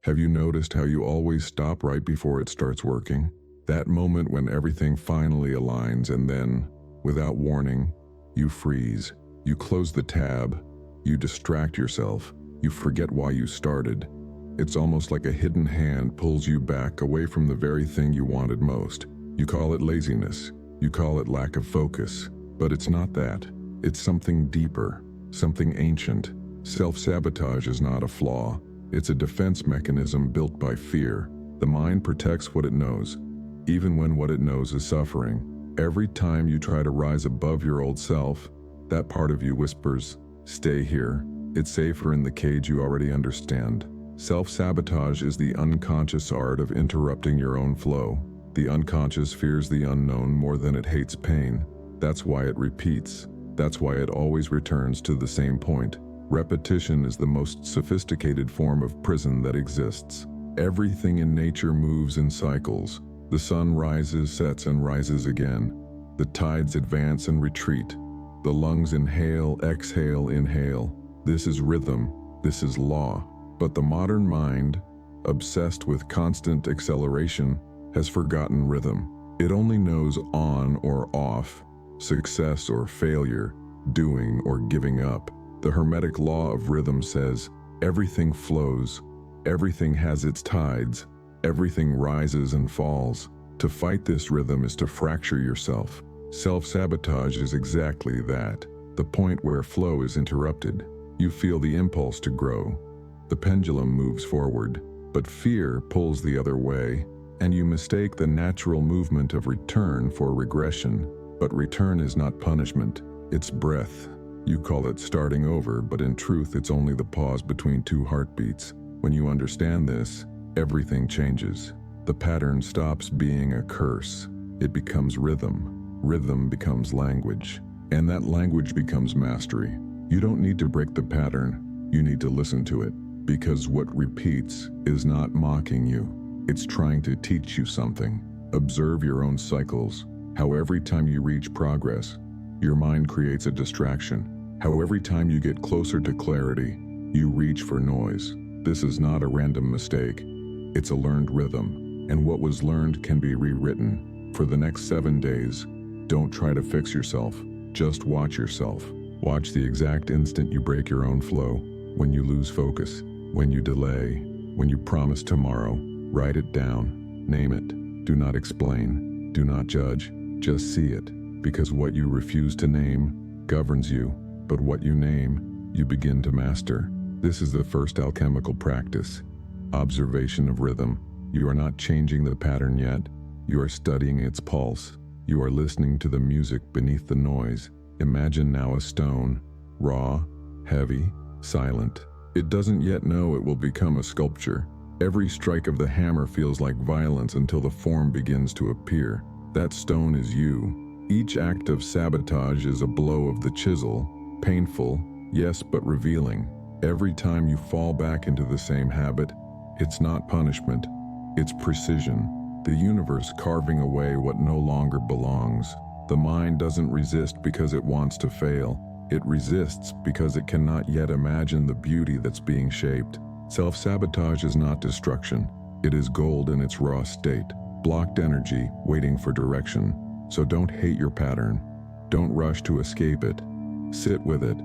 Have you noticed how you always stop right before it starts working? That moment when everything finally aligns and then, without warning, you freeze. You close the tab. You distract yourself. You forget why you started. It's almost like a hidden hand pulls you back away from the very thing you wanted most. You call it laziness. You call it lack of focus. But it's not that. It's something deeper, something ancient. Self-sabotage is not a flaw. It's a defense mechanism built by fear. The mind protects what it knows, even when what it knows is suffering. Every time you try to rise above your old self, that part of you whispers, "Stay here. It's safer in the cage you already understand." Self-sabotage is the unconscious art of interrupting your own flow. The unconscious fears the unknown more than it hates pain. That's why it repeats. That's why it always returns to the same point. Repetition is the most sophisticated form of prison that exists. Everything in nature moves in cycles. The sun rises, sets, and rises again. The tides advance and retreat. The lungs inhale, exhale, inhale. This is rhythm. This is law. But the modern mind, obsessed with constant acceleration, has forgotten rhythm. It only knows on or off, success or failure, doing or giving up. The Hermetic law of rhythm says, everything flows, everything has its tides, everything rises and falls. To fight this rhythm is to fracture yourself. Self-sabotage is exactly that, the point where flow is interrupted. You feel the impulse to grow. The pendulum moves forward, but fear pulls the other way, and you mistake the natural movement of return for regression. But return is not punishment, it's breath. You call it starting over, but in truth it's only the pause between two heartbeats. When you understand this, everything changes. The pattern stops being a curse. It becomes rhythm. Rhythm becomes language. And that language becomes mastery. You don't need to break the pattern. You need to listen to it. Because what repeats is not mocking you. It's trying to teach you something. Observe your own cycles. How every time you reach progress, your mind creates a distraction. How every time you get closer to clarity, you reach for noise. This is not a random mistake. It's a learned rhythm. And what was learned can be rewritten. For the next 7 days, don't try to fix yourself. Just watch yourself. Watch the exact instant you break your own flow. When you lose focus. When you delay. When you promise tomorrow. Write it down. Name it. Do not explain. Do not judge. Just see it. Because what you refuse to name governs you. But what you name, you begin to master. This is the first alchemical practice. Observation of rhythm. You are not changing the pattern yet. You are studying its pulse. You are listening to the music beneath the noise. Imagine now a stone, raw, heavy, silent. It doesn't yet know it will become a sculpture. Every strike of the hammer feels like violence until the form begins to appear. That stone is you. Each act of sabotage is a blow of the chisel. Painful, yes, but revealing. Every time you fall back into the same habit, it's not punishment, it's precision. The universe carving away what no longer belongs. The mind doesn't resist because it wants to fail. It resists because it cannot yet imagine the beauty that's being shaped. Self-sabotage is not destruction. It is gold in its raw state, blocked energy waiting for direction. So don't hate your pattern. Don't rush to escape it. Sit with it.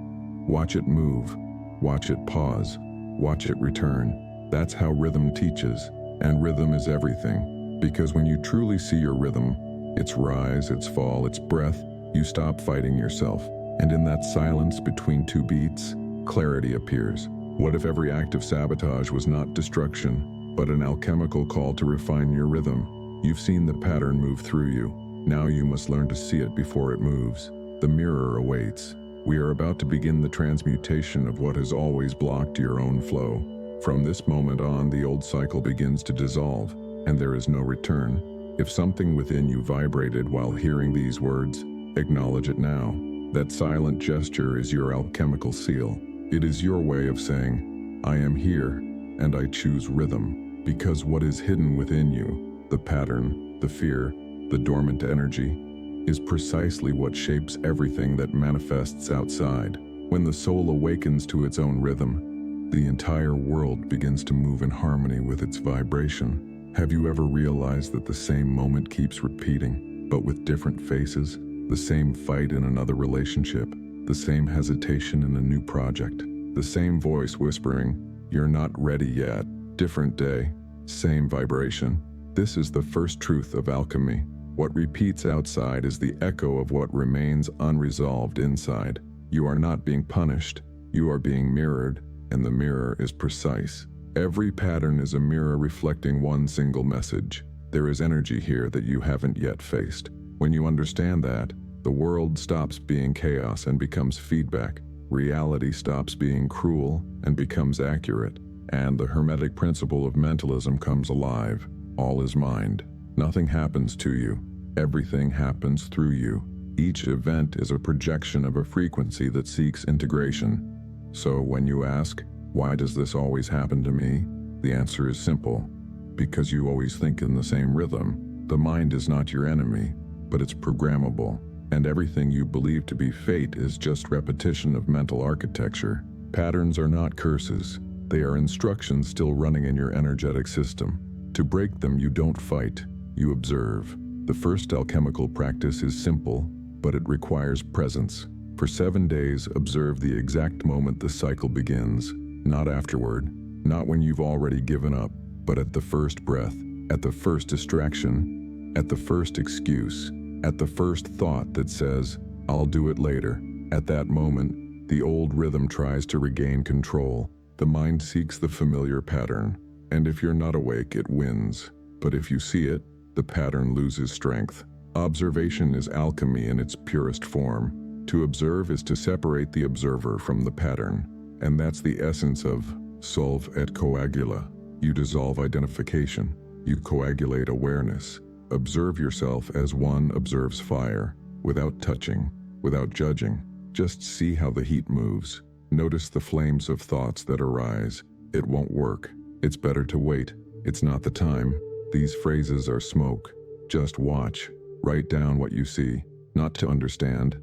Watch it move. Watch it pause. Watch it return. That's how rhythm teaches. And rhythm is everything. Because when you truly see your rhythm, its rise, its fall, its breath, you stop fighting yourself. And in that silence between two beats, clarity appears. What if every act of sabotage was not destruction, but an alchemical call to refine your rhythm? You've seen the pattern move through you. Now you must learn to see it before it moves. The mirror awaits. We are about to begin the transmutation of what has always blocked your own flow. From this moment on, the old cycle begins to dissolve, and there is no return. If something within you vibrated while hearing these words, acknowledge it now. That silent gesture is your alchemical seal. It is your way of saying, I am here, and I choose rhythm. Because what is hidden within you, the pattern, the fear, the dormant energy, is precisely what shapes everything that manifests outside. When the soul awakens to its own rhythm, the entire world begins to move in harmony with its vibration. Have you ever realized that the same moment keeps repeating, but with different faces? The same fight in another relationship, the same hesitation in a new project, the same voice whispering, "You're not ready yet." Different day, same vibration. This is the first truth of alchemy. What repeats outside is the echo of what remains unresolved inside. You are not being punished, you are being mirrored, and the mirror is precise. Every pattern is a mirror reflecting one single message. There is energy here that you haven't yet faced. When you understand that, the world stops being chaos and becomes feedback. Reality stops being cruel and becomes accurate. And the Hermetic principle of mentalism comes alive. All is mind. Nothing happens to you. Everything happens through you. Each event is a projection of a frequency that seeks integration. So when you ask, "Why does this always happen to me?" the answer is simple. Because you always think in the same rhythm. The mind is not your enemy, but it's programmable. And everything you believe to be fate is just repetition of mental architecture. Patterns are not curses. They are instructions still running in your energetic system. To break them, you don't fight, you observe. The first alchemical practice is simple, but it requires presence. For 7 days, observe the exact moment the cycle begins, not afterward, not when you've already given up, but at the first breath, at the first distraction, at the first excuse, at the first thought that says, "I'll do it later." At that moment, the old rhythm tries to regain control. The mind seeks the familiar pattern, and if you're not awake, it wins. But if you see it, the pattern loses strength. Observation is alchemy in its purest form. To observe is to separate the observer from the pattern, and that's the essence of solve et coagula. You dissolve identification. You coagulate awareness. Observe yourself as one observes fire, without touching, without judging. Just see how the heat moves. Notice the flames of thoughts that arise. It won't work. It's better to wait. It's not the time. These phrases are smoke. Just watch. Write down what you see, not to understand,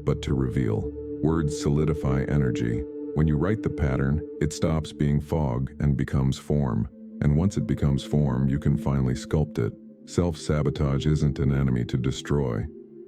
but to reveal. Words solidify energy. When you write the pattern, it stops being fog and becomes form. And once it becomes form, you can finally sculpt it. Self-sabotage isn't an enemy to destroy.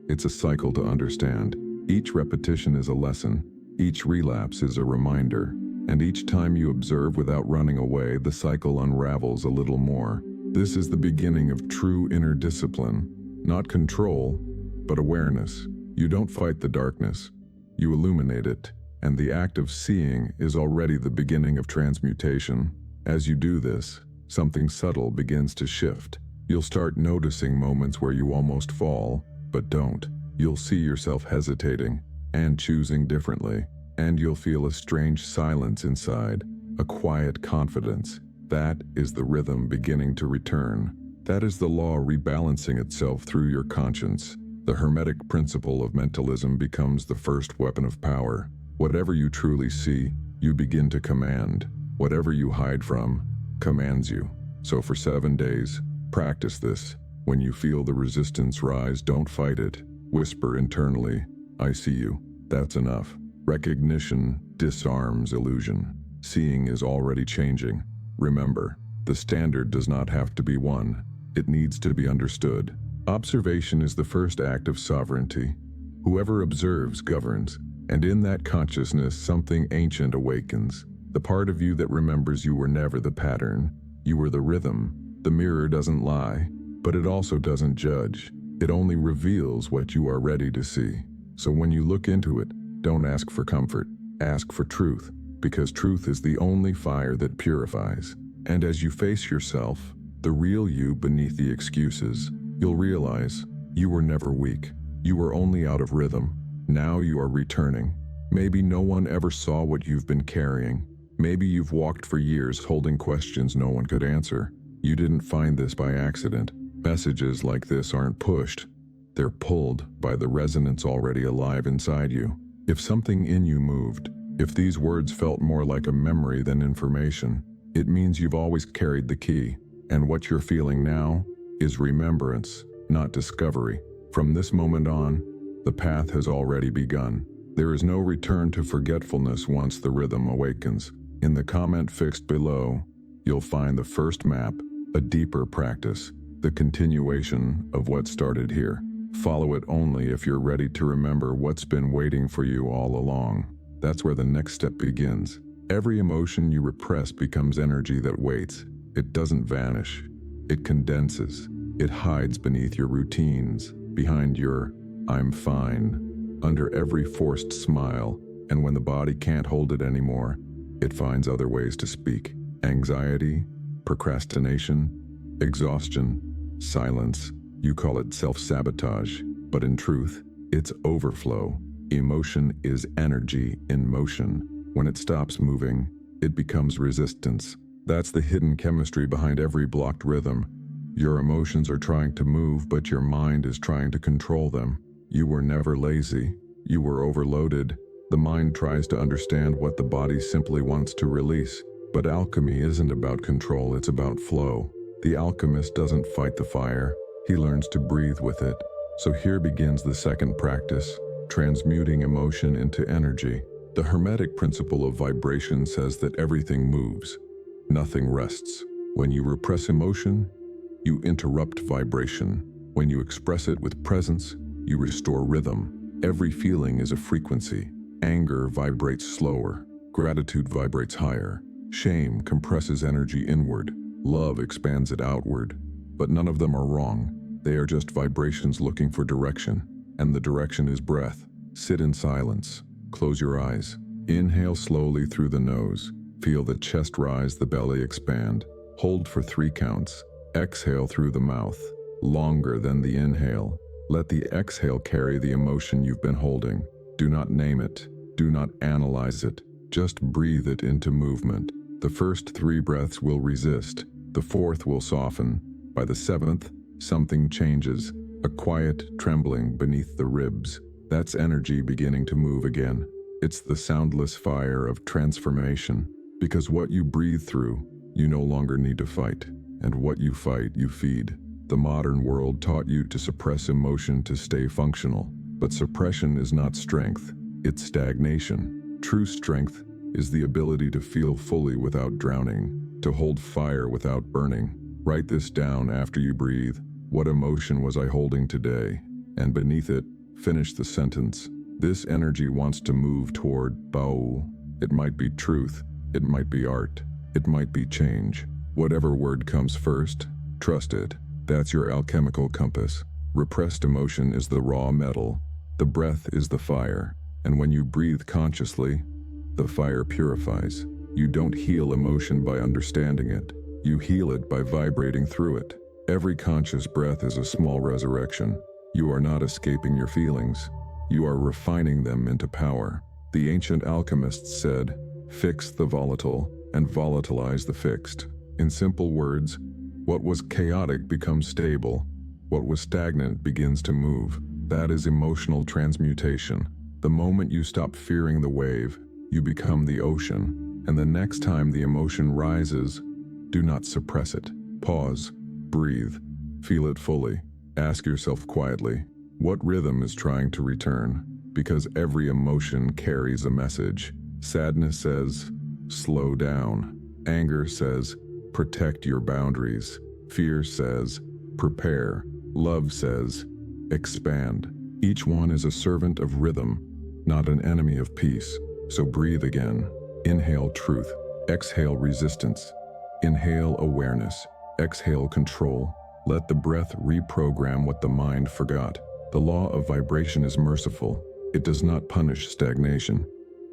It's a cycle to understand. Each repetition is a lesson. Each relapse is a reminder. And each time you observe without running away, the cycle unravels a little more. This is the beginning of true inner discipline. Not control, but awareness. You don't fight the darkness. You illuminate it. And the act of seeing is already the beginning of transmutation. As you do this, something subtle begins to shift. You'll start noticing moments where you almost fall, but don't. You'll see yourself hesitating and choosing differently, and you'll feel a strange silence inside, a quiet confidence. That is the rhythm beginning to return. That is the law rebalancing itself through your conscience. The Hermetic principle of mentalism becomes the first weapon of power. Whatever you truly see, you begin to command. Whatever you hide from, commands you. So for 7 days, practice this. When you feel the resistance rise, don't fight it. Whisper internally, "I see you." That's enough. Recognition disarms illusion. Seeing is already changing. Remember, the standard does not have to be one. It needs to be understood. Observation is the first act of sovereignty. Whoever observes governs, and in that consciousness something ancient awakens. The part of you that remembers you were never the pattern. You were the rhythm. The mirror doesn't lie, but it also doesn't judge. It only reveals what you are ready to see. So when you look into it, don't ask for comfort, ask for truth, because truth is the only fire that purifies. And as you face yourself, the real you beneath the excuses, you'll realize you were never weak. You were only out of rhythm. Now you are returning. Maybe no one ever saw what you've been carrying. Maybe you've walked for years holding questions no one could answer. You didn't find this by accident. Messages like this aren't pushed. They're pulled by the resonance already alive inside you. If something in you moved, if these words felt more like a memory than information, it means you've always carried the key. And what you're feeling now is remembrance, not discovery. From this moment on, the path has already begun. There is no return to forgetfulness once the rhythm awakens. In the comment fixed below, you'll find the first map, a deeper practice, the continuation of what started here. Follow it only if you're ready to remember what's been waiting for you all along. That's where the next step begins. Every emotion you repress becomes energy that waits. It doesn't vanish. It condenses. It hides beneath your routines, behind your "I'm fine," under every forced smile, and when the body can't hold it anymore, it finds other ways to speak. Anxiety, procrastination, exhaustion, silence. You call it self-sabotage, but in truth, it's overflow. Emotion is energy in motion. When it stops moving, it becomes resistance. That's the hidden chemistry behind every blocked rhythm. Your emotions are trying to move, but your mind is trying to control them. You were never lazy. You were overloaded. The mind tries to understand what the body simply wants to release. But alchemy isn't about control, it's about flow. The alchemist doesn't fight the fire. He learns to breathe with it. So here begins the second practice, transmuting emotion into energy. The Hermetic principle of vibration says that everything moves. Nothing rests. When you repress emotion, you interrupt vibration. When you express it with presence, you restore rhythm. Every feeling is a frequency. Anger vibrates slower. Gratitude vibrates higher. Shame compresses energy inward. Love expands it outward. But none of them are wrong. They are just vibrations looking for direction. And the direction is breath. Sit in silence. Close your eyes. Inhale slowly through the nose. Feel the chest rise, the belly expand. Hold for 3 counts. Exhale through the mouth. Longer than the inhale. Let the exhale carry the emotion you've been holding. Do not name it. Do not analyze it. Just breathe it into movement. The first 3 breaths will resist. The 4th will soften. By the 7th, something changes. A quiet trembling beneath the ribs. That's energy beginning to move again. It's the soundless fire of transformation. Because what you breathe through, you no longer need to fight. And what you fight, you feed. The modern world taught you to suppress emotion to stay functional. But suppression is not strength, it's stagnation. True strength is the ability to feel fully without drowning, to hold fire without burning. Write this down after you breathe. What emotion was I holding today? And beneath it, finish the sentence. This energy wants to move toward Bao. It might be truth. It might be art. It might be change. Whatever word comes first, trust it. That's your alchemical compass. Repressed emotion is the raw metal. The breath is the fire. And when you breathe consciously, the fire purifies. You don't heal emotion by understanding it. You heal it by vibrating through it. Every conscious breath is a small resurrection. You are not escaping your feelings. You are refining them into power. The ancient alchemists said, "Fix the volatile and volatilize the fixed." In simple words, what was chaotic becomes stable. What was stagnant begins to move. That is emotional transmutation. The moment you stop fearing the wave, you become the ocean. And the next time the emotion rises, do not suppress it. Pause, breathe, feel it fully. Ask yourself quietly, what rhythm is trying to return? Because every emotion carries a message. Sadness says, slow down. Anger says, protect your boundaries. Fear says, prepare. Love says, expand. Each one is a servant of rhythm, not an enemy of peace. So breathe again. Inhale truth. Exhale resistance. Inhale awareness. Exhale control. Let the breath reprogram what the mind forgot. The law of vibration is merciful. It does not punish stagnation.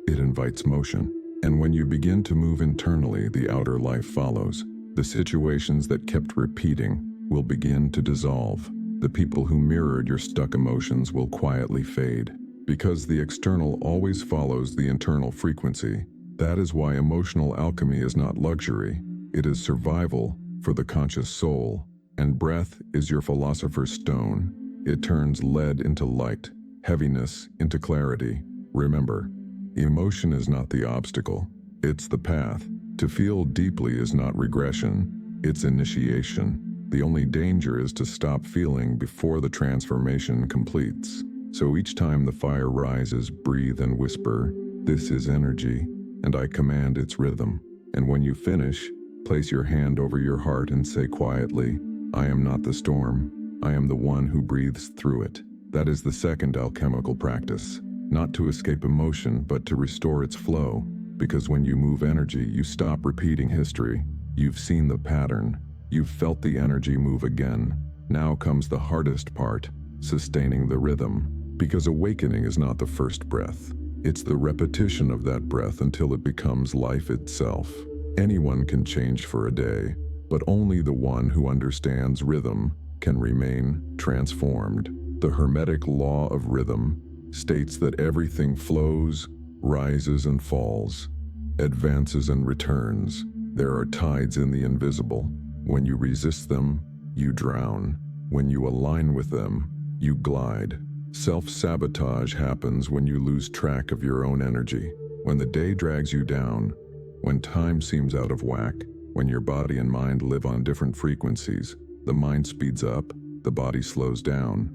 It invites motion. And when you begin to move internally, the outer life follows. The situations that kept repeating will begin to dissolve. The people who mirrored your stuck emotions will quietly fade. Because the external always follows the internal frequency. That is why emotional alchemy is not luxury. It is survival for the conscious soul. And breath is your philosopher's stone. It turns lead into light, heaviness into clarity. Remember, emotion is not the obstacle. It's the path. To feel deeply is not regression. It's initiation. The only danger is to stop feeling before the transformation completes. So each time the fire rises, breathe and whisper, this is energy. and I command its rhythm. And when you finish, place your hand over your heart and say quietly, I am not the storm, I am the one who breathes through it. That is the second alchemical practice, not to escape emotion, but to restore its flow, because when you move energy, you stop repeating history. You've seen the pattern, you've felt the energy move again. Now comes the hardest part, sustaining the rhythm, because awakening is not the first breath. It's the repetition of that breath until it becomes life itself. Anyone can change for a day, but only the one who understands rhythm can remain transformed. The Hermetic law of rhythm states that everything flows, rises and falls, advances and returns. There are tides in the invisible. When you resist them, you drown. When you align with them, you glide. Self-sabotage happens when you lose track of your own energy, when the day drags you down, when time seems out of whack, when your body and mind live on different frequencies. The mind speeds up, the body slows down.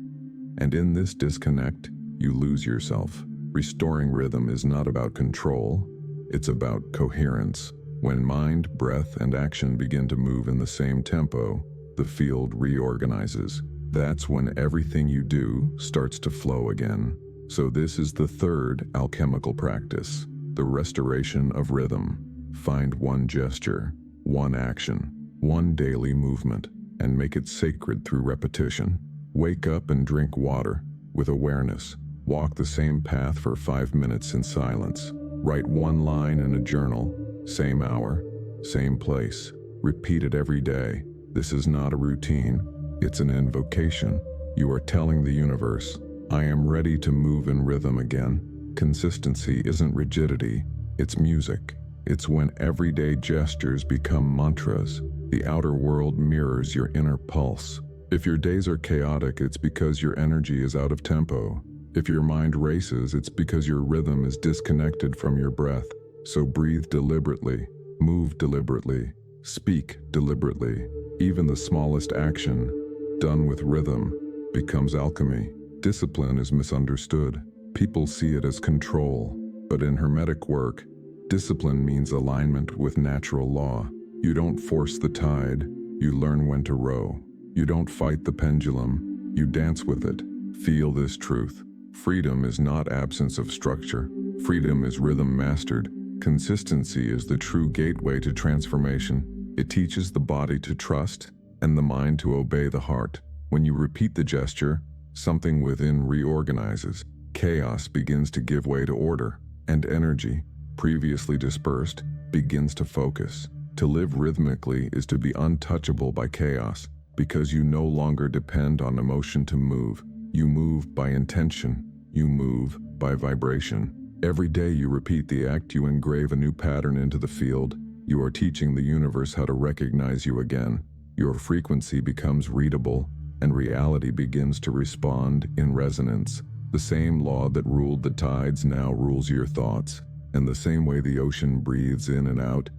And in this disconnect, you lose yourself. Restoring rhythm is not about control, it's about coherence. When mind, breath, and action begin to move in the same tempo, the field reorganizes. That's when everything you do starts to flow again. So this is the third alchemical practice, the restoration of rhythm. Find one gesture, one action, one daily movement, and make it sacred through repetition. Wake up and drink water with awareness. Walk the same path for 5 minutes in silence. Write one line in a journal, same hour, same place. Repeat it every day. This is not a routine. It's an invocation. You are telling the universe, I am ready to move in rhythm again. Consistency isn't rigidity, it's music. It's when everyday gestures become mantras. The outer world mirrors your inner pulse. If your days are chaotic, it's because your energy is out of tempo. If your mind races, it's because your rhythm is disconnected from your breath. So breathe deliberately, move deliberately, speak deliberately. Even the smallest action, done with rhythm, becomes alchemy. Discipline is misunderstood. People see it as control, but in Hermetic work, discipline means alignment with natural law. You don't force the tide, you learn when to row. You don't fight the pendulum, you dance with it. Feel this truth. Freedom is not absence of structure. Freedom is rhythm mastered. Consistency is the true gateway to transformation. It teaches the body to trust and the mind to obey the heart. When you repeat the gesture, something within reorganizes. Chaos begins to give way to order, and energy, previously dispersed, begins to focus. To live rhythmically is to be untouchable by chaos, because you no longer depend on emotion to move. You move by intention. You move by vibration. Every day you repeat the act, you engrave a new pattern into the field. You are teaching the universe how to recognize you again. Your frequency becomes readable, and reality begins to respond in resonance. The same law that ruled the tides now rules your thoughts, and the same way the ocean breathes in and out,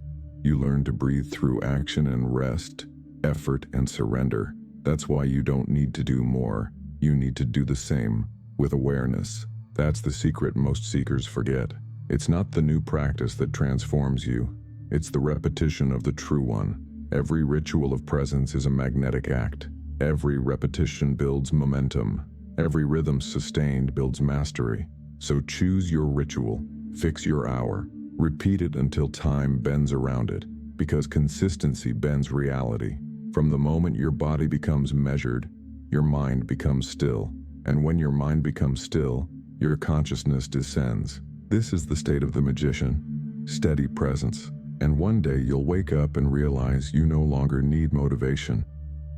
you learn to breathe through action and rest, effort and surrender. That's why you don't need to do more. You need to do the same, with awareness. That's the secret most seekers forget. It's not the new practice that transforms you. It's the repetition of the true one. Every ritual of presence is a magnetic act. Every repetition builds momentum. Every rhythm sustained builds mastery. So choose your ritual, fix your hour, repeat it until time bends around it, because consistency bends reality. From the moment your body becomes measured, your mind becomes still. And when your mind becomes still, your consciousness descends. This is the state of the magician, steady presence. And one day you'll wake up and realize you no longer need motivation.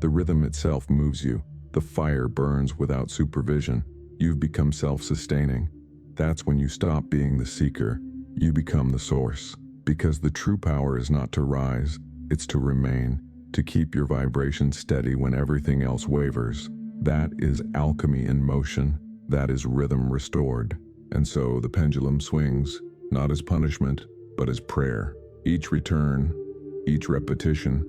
The rhythm itself moves you. The fire burns without supervision. You've become self-sustaining. That's when you stop being the seeker. You become the source. Because the true power is not to rise, it's to remain, to keep your vibration steady when everything else wavers. That is alchemy in motion. That is rhythm restored. And so the pendulum swings, not as punishment, but as prayer. Each return, each repetition,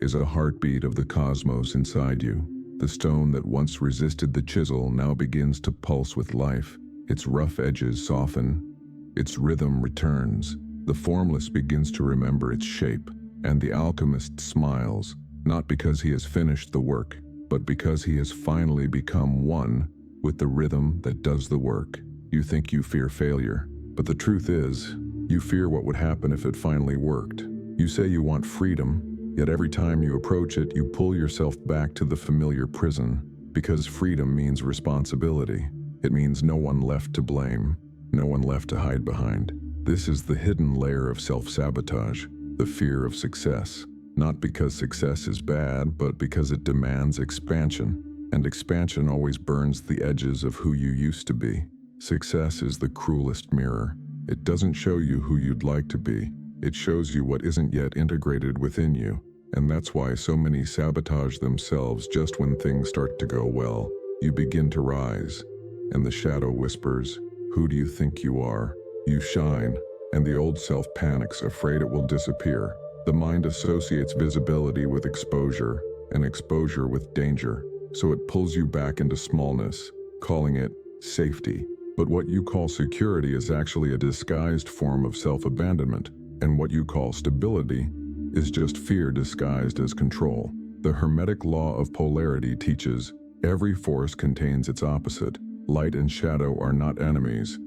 is a heartbeat of the cosmos inside you. The stone that once resisted the chisel now begins to pulse with life. Its rough edges soften, its rhythm returns. The formless begins to remember its shape, and the alchemist smiles, not because he has finished the work, but because he has finally become one with the rhythm that does the work. You think you fear failure, but the truth is, you fear what would happen if it finally worked. You say you want freedom, yet every time you approach it, you pull yourself back to the familiar prison, because freedom means responsibility. It means no one left to blame, no one left to hide behind. This is the hidden layer of self-sabotage, the fear of success. Not because success is bad, but because it demands expansion. And expansion always burns the edges of who you used to be. Success is the cruelest mirror. It doesn't show you who you'd like to be. It shows you what isn't yet integrated within you. And that's why so many sabotage themselves just when things start to go well. You begin to rise, and the shadow whispers, "Who do you think you are?" You shine, and the old self panics, afraid it will disappear. The mind associates visibility with exposure, and exposure with danger, so it pulls you back into smallness, calling it safety. But what you call security is actually a disguised form of self-abandonment, and what you call stability is just fear disguised as control. The Hermetic law of polarity teaches every force contains its opposite. Light and shadow are not enemies.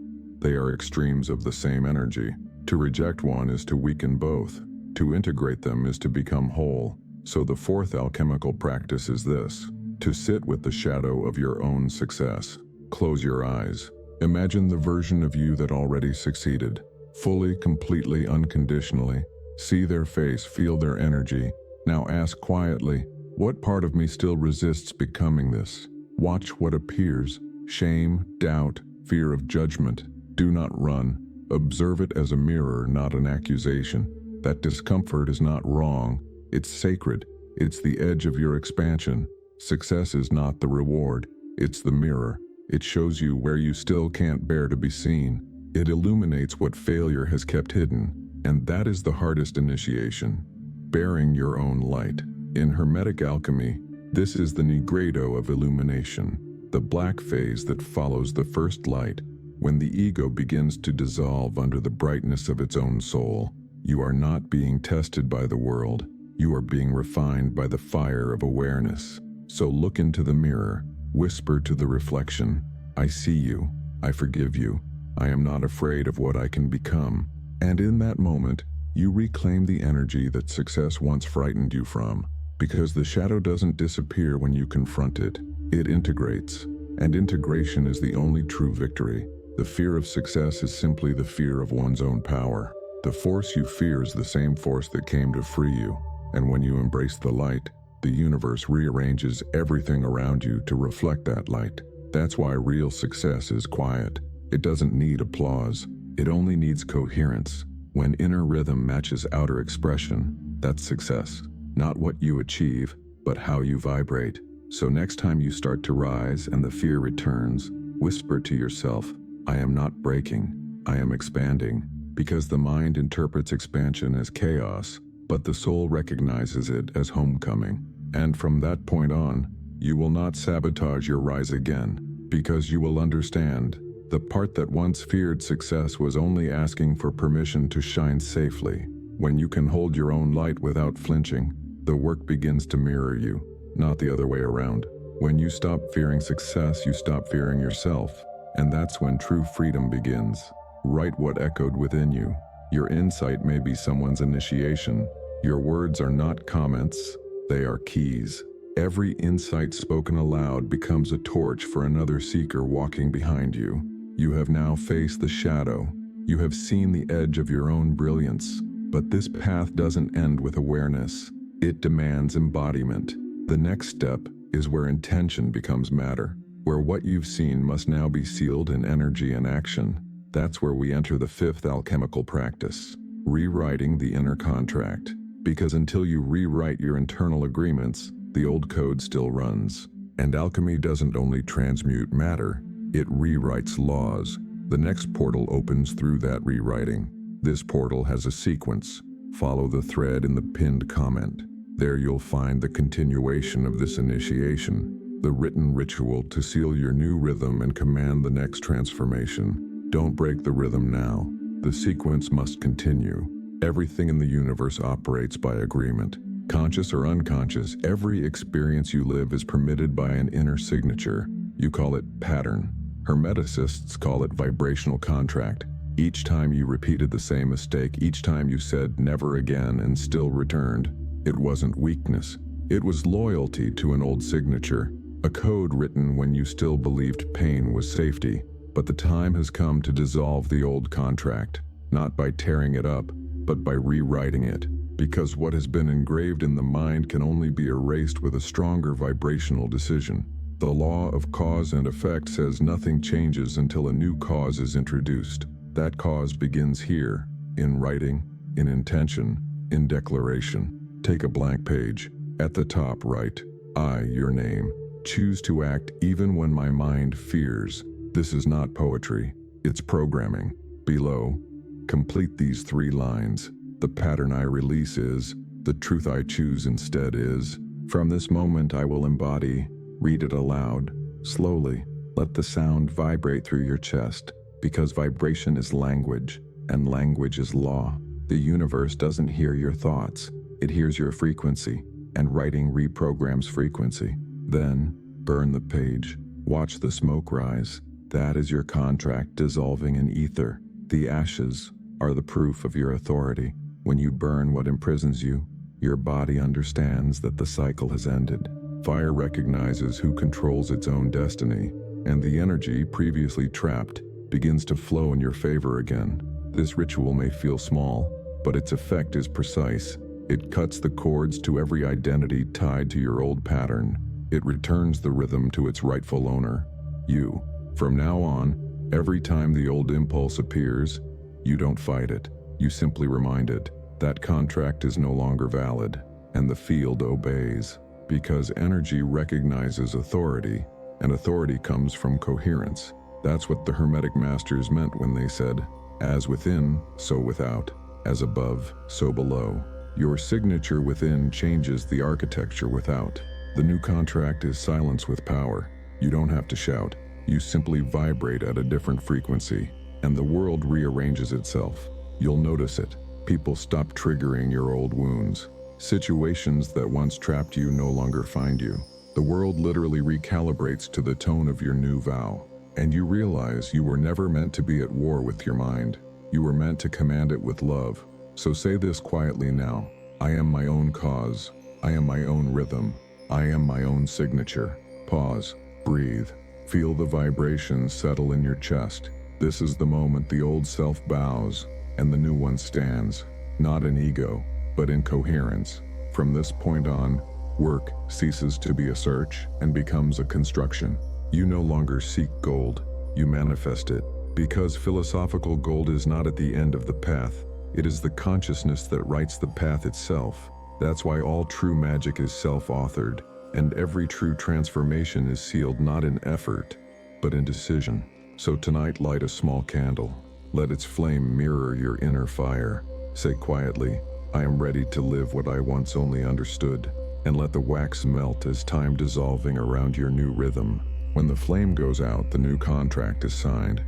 They are extremes of the same energy. To reject one is to weaken both. To integrate them is to become whole. So the fourth alchemical practice is this: to sit with the shadow of your own success. Close your eyes. Imagine the version of you that already succeeded. Fully, completely, unconditionally. See their face, feel their energy. Now ask quietly, what part of me still resists becoming this? Watch what appears. Shame, doubt, fear of judgment. Do not run. Observe it as a mirror, not an accusation. That discomfort is not wrong. It's sacred. It's the edge of your expansion. Success is not the reward. It's the mirror. It shows you where you still can't bear to be seen. It illuminates what failure has kept hidden. And that is the hardest initiation. Bearing your own light. In Hermetic alchemy, this is the nigredo of illumination. The black phase that follows the first light. When the ego begins to dissolve under the brightness of its own soul, you are not being tested by the world. You are being refined by the fire of awareness. So look into the mirror. Whisper to the reflection, I see you, I forgive you, I am not afraid of what I can become. And in that moment, you reclaim the energy that success once frightened you from. Because the shadow doesn't disappear when you confront it, it integrates. And integration is the only true victory. The fear of success is simply the fear of one's own power. The force you fear is the same force that came to free you. And when you embrace the light, the universe rearranges everything around you to reflect that light. That's why real success is quiet. It doesn't need applause. It only needs coherence. When inner rhythm matches outer expression, that's success. Not what you achieve, but how you vibrate. So next time you start to rise and the fear returns, whisper to yourself, I am not breaking, I am expanding. Because the mind interprets expansion as chaos, but the soul recognizes it as homecoming. And from that point on, you will not sabotage your rise again, because you will understand the part that once feared success was only asking for permission to shine safely. When you can hold your own light without flinching, the work begins to mirror you, not the other way around. When you stop fearing success, you stop fearing yourself. And that's when true freedom begins. Write what echoed within you. Your insight may be someone's initiation. Your words are not comments, they are keys. Every insight spoken aloud becomes a torch for another seeker walking behind you. You have now faced the shadow. You have seen the edge of your own brilliance. But this path doesn't end with awareness. It demands embodiment. The next step is where intention becomes matter, where what you've seen must now be sealed in energy and action. That's where we enter the fifth alchemical practice, rewriting the inner contract. Because until you rewrite your internal agreements, the old code still runs. And alchemy doesn't only transmute matter, it rewrites laws. The next portal opens through that rewriting. This portal has a sequence. Follow the thread in the pinned comment. There you'll find the continuation of this initiation, the written ritual to seal your new rhythm and command the next transformation. Don't break the rhythm now. The sequence must continue. Everything in the universe operates by agreement. Conscious or unconscious, every experience you live is permitted by an inner signature. You call it pattern. Hermeticists call it vibrational contract. Each time you repeated the same mistake, each time you said never again and still returned, it wasn't weakness. It was loyalty to an old signature, a code written when you still believed pain was safety. But the time has come to dissolve the old contract, not by tearing it up, but by rewriting it. Because what has been engraved in the mind can only be erased with a stronger vibrational decision. The law of cause and effect says nothing changes until a new cause is introduced. That cause begins here, in writing, in intention, in declaration. Take a blank page. At the top write, I, your name. Choose to act even when my mind fears. This is not poetry, it's programming. Below, complete these 3 lines. The pattern I release is, the truth I choose instead is, from this moment I will embody. Read it aloud, slowly. Let the sound vibrate through your chest, because vibration is language, and language is law. The universe doesn't hear your thoughts, it hears your frequency, and writing reprograms frequency. Then, burn the page. Watch the smoke rise. That is your contract dissolving in ether. The ashes are the proof of your authority. When you burn what imprisons you, your body understands that the cycle has ended. Fire recognizes who controls its own destiny, and the energy previously trapped begins to flow in your favor again. This ritual may feel small, but its effect is precise. It cuts the cords to every identity tied to your old pattern. It returns the rhythm to its rightful owner, you. From now on, every time the old impulse appears, you don't fight it. You simply remind it that contract is no longer valid, and the field obeys. Because energy recognizes authority, and authority comes from coherence. That's what the Hermetic masters meant when they said, as within, so without, as above, so below. Your signature within changes the architecture without. The new contract is silence with power. You don't have to shout. You simply vibrate at a different frequency, and the world rearranges itself. You'll notice it. People stop triggering your old wounds. Situations that once trapped you no longer find you. The world literally recalibrates to the tone of your new vow. And you realize you were never meant to be at war with your mind. You were meant to command it with love. So say this quietly now. I am my own cause. I am my own rhythm. I am my own signature. Pause. Breathe. Feel the vibrations settle in your chest. This is the moment the old self bows and the new one stands, not in ego, but in coherence. From this point on, work ceases to be a search and becomes a construction. You no longer seek gold, you manifest it. Because philosophical gold is not at the end of the path, it is the consciousness that writes the path itself. That's why all true magic is self-authored, and every true transformation is sealed not in effort, but in decision. So tonight light a small candle. Let its flame mirror your inner fire. Say quietly, I am ready to live what I once only understood. And let the wax melt as time dissolving around your new rhythm. When the flame goes out, the new contract is signed.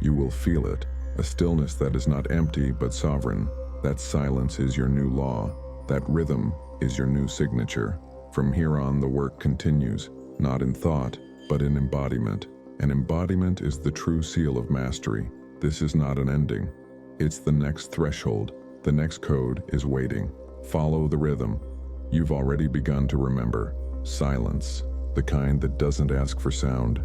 You will feel it, a stillness that is not empty but sovereign. That silence is your new law. That rhythm is your new signature. From here on, the work continues, not in thought, but in embodiment. And embodiment is the true seal of mastery. This is not an ending. It's the next threshold. The next code is waiting. Follow the rhythm. You've already begun to remember. Silence, the kind that doesn't ask for sound,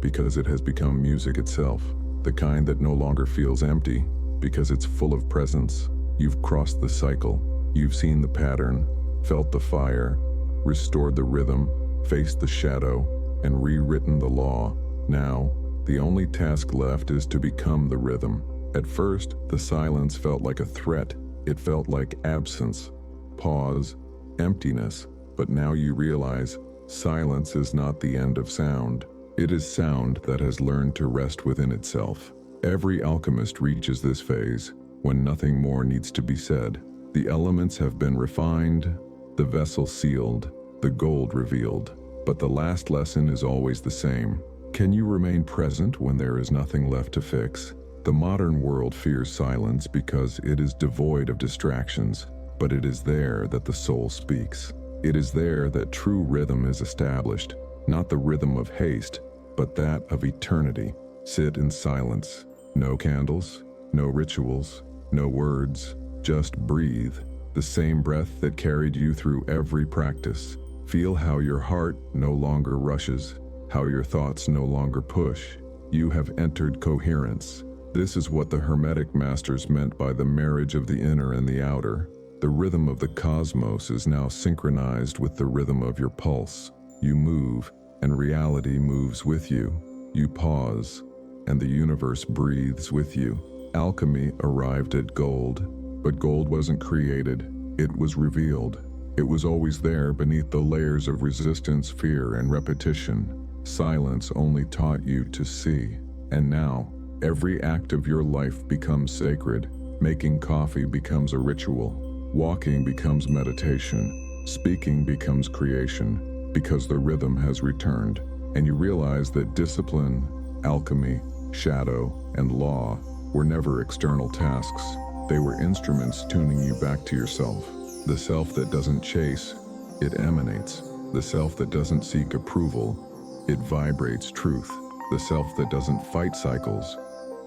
because it has become music itself. The kind that no longer feels empty, because it's full of presence. You've crossed the cycle. You've seen the pattern, felt the fire, restored the rhythm, faced the shadow, and rewritten the law. Now, the only task left is to become the rhythm. At first, the silence felt like a threat. It felt like absence, pause, emptiness. But now you realize silence is not the end of sound. It is sound that has learned to rest within itself. Every alchemist reaches this phase when nothing more needs to be said. The elements have been refined, the vessel sealed, the gold revealed. But the last lesson is always the same. Can you remain present when there is nothing left to fix? The modern world fears silence because it is devoid of distractions, but it is there that the soul speaks. It is there that true rhythm is established, not the rhythm of haste, but that of eternity. Sit in silence. No candles, no rituals, no words, just breathe. The same breath that carried you through every practice. Feel how your heart no longer rushes, how your thoughts no longer push. You have entered coherence. This is what the Hermetic masters meant by the marriage of the inner and the outer. The rhythm of the cosmos is now synchronized with the rhythm of your pulse. You move, and reality moves with you. You pause, and the universe breathes with you. Alchemy arrived at gold, but gold wasn't created, it was revealed. It was always there beneath the layers of resistance, fear, and repetition. Silence only taught you to see. And now, every act of your life becomes sacred. Making coffee becomes a ritual. Walking becomes meditation. Speaking becomes creation, because the rhythm has returned. And you realize that discipline, alchemy, shadow, and law were never external tasks. They were instruments tuning you back to yourself. The self that doesn't chase, it emanates. The self that doesn't seek approval, it vibrates truth. The self that doesn't fight cycles,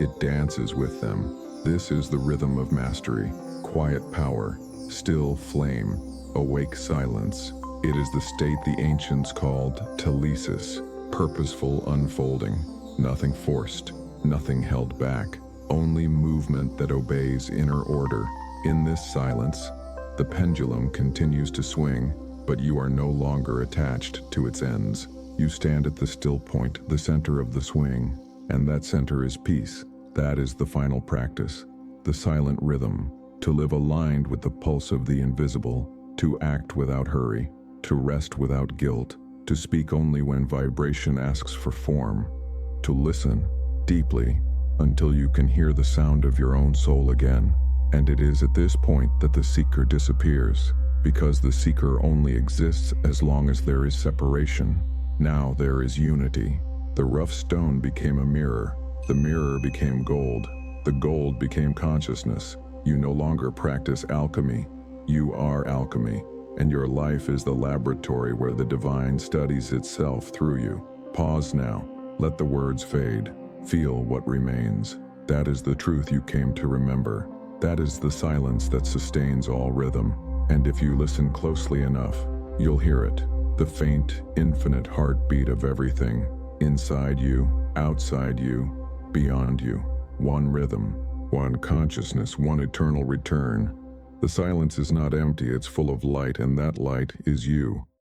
it dances with them. This is the rhythm of mastery. Quiet power, still flame, awake silence. It is the state the ancients called telesis, purposeful unfolding. Nothing forced, nothing held back, only movement that obeys inner order. In this silence, the pendulum continues to swing, but you are no longer attached to its ends. You stand at the still point, the center of the swing, and that center is peace. That is the final practice, the silent rhythm, to live aligned with the pulse of the invisible, to act without hurry, to rest without guilt, to speak only when vibration asks for form, to listen deeply until you can hear the sound of your own soul again. And it is at this point that the seeker disappears, because the seeker only exists as long as there is separation. Now there is unity. The rough stone became a mirror. The mirror became gold. The gold became consciousness. You no longer practice alchemy. You are alchemy, and your life is the laboratory where the divine studies itself through you. Pause now. Let the words fade. Feel what remains. That is the truth you came to remember. That is the silence that sustains all rhythm. And if you listen closely enough, you'll hear it. The faint, infinite heartbeat of everything. Inside you, outside you, beyond you. One rhythm, one consciousness, one eternal return. The silence is not empty, it's full of light, and that light is you.